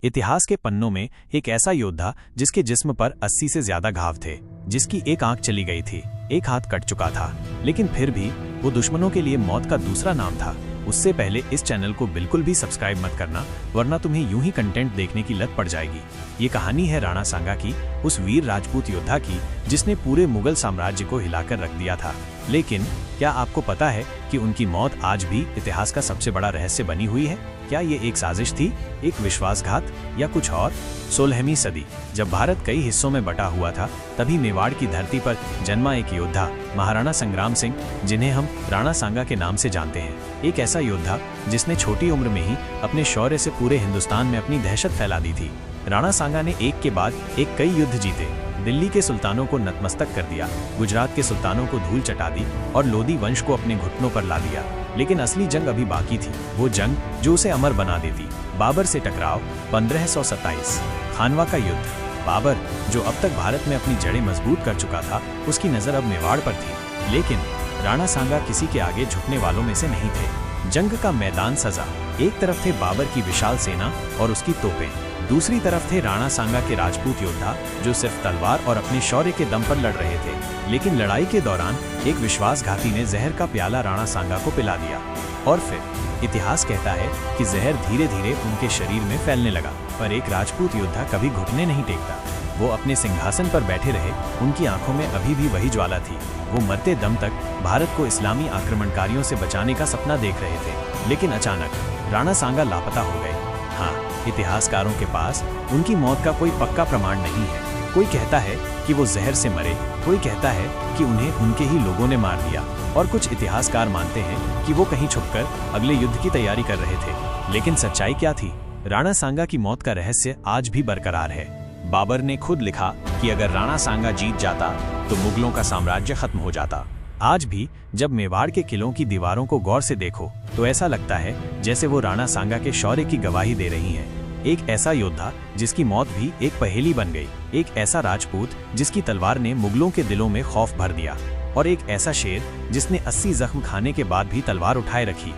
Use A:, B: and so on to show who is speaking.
A: इतिहास के पन्नों में एक ऐसा योद्धा जिसके जिस्म पर 80 से ज्यादा घाव थे, जिसकी एक आंख चली गई थी, एक हाथ कट चुका था, लेकिन फिर भी वो दुश्मनों के लिए मौत का दूसरा नाम था। उससे पहले इस चैनल को बिल्कुल भी सब्सक्राइब मत करना, वरना तुम्हें यूं ही कंटेंट देखने की लत पड़ जाएगी। ये कहानी है राणा सांगा की, उस वीर राजपूत योद्धा की जिसने पूरे मुगल साम्राज्य को हिलाकर रख दिया था। लेकिन क्या आपको पता है कि उनकी मौत आज भी इतिहास का सबसे बड़ा रहस्य बनी हुई है? क्या ये एक साजिश थी, एक विश्वासघात या कुछ और? 16वीं सदी, जब भारत कई हिस्सों में बटा हुआ था, तभी मेवाड़ की धरती पर जन्मा एक योद्धा महाराणा संग्राम सिंह, जिन्हें हम राणा सांगा के नाम से जानते हैं। एक ऐसा योद्धा जिसने छोटी उम्र में ही अपने शौर्य से पूरे हिंदुस्तान में अपनी दहशत फैला दी थी। राणा सांगा ने एक के बाद एक कई युद्ध जीते, दिल्ली के सुल्तानों को नतमस्तक कर दिया, गुजरात के सुल्तानों को धूल चटा दी और लोधी वंश को अपने घुटनों पर ला दिया। लेकिन असली जंग अभी बाकी थी, वो जंग जो उसे अमर बना देती। बाबर से टकराव 1527, खानवा का युद्ध। बाबर, जो अब तक भारत में अपनी जड़ें मजबूत कर चुका था, उसकी नजर अब मेवाड़ पर थी। लेकिन राणा सांगा किसी के आगे झुकने वालों में से नहीं थे। जंग का मैदान सजा, एक तरफ थे बाबर की विशाल सेना और उसकी तोपें, दूसरी तरफ थे राणा सांगा के राजपूत योद्धा जो सिर्फ तलवार और अपने शौर्य के दम पर लड़ रहे थे। लेकिन लड़ाई के दौरान एक विश्वासघाती ने जहर का प्याला राणा सांगा को पिला दिया और फिर इतिहास कहता है कि जहर धीरे धीरे उनके शरीर में फैलने लगा। पर एक राजपूत योद्धा कभी घुटने नहीं टेकता। वो अपने सिंहासन पर बैठे रहे, उनकी आंखों में अभी भी वही ज्वाला थी। वो मरते दम तक भारत को इस्लामी आक्रमणकारियों से बचाने का सपना देख रहे थे। लेकिन अचानक राणा सांगा लापता हो गए। हाँ, इतिहासकारों के पास उनकी मौत का कोई पक्का प्रमाण नहीं है। कोई कहता है कि वो जहर से मरे, कोई कहता है कि उन्हें उनके ही लोगों ने मार दिया, और कुछ इतिहासकार मानते हैं कि वो कहीं छुपकर अगले युद्ध की तैयारी कर रहे थे। लेकिन सच्चाई क्या थी? राणा सांगा की मौत का रहस्य आज भी बरकरार है। बाबर ने खुद लिखा कि अगर राणा सांगा जीत जाता तो मुगलों का साम्राज्य खत्म हो जाता। आज भी जब मेवाड़ के किलों की दीवारों को गौर से देखो तो ऐसा लगता है जैसे वो राणा सांगा के शौर्य की गवाही दे रही हैं। एक ऐसा योद्धा जिसकी मौत भी एक पहेली बन गई, एक ऐसा राजपूत जिसकी तलवार ने मुगलों के दिलों में खौफ भर दिया, और एक ऐसा शेर जिसने 80 जख्म खाने के बाद भी तलवार उठाए रखी।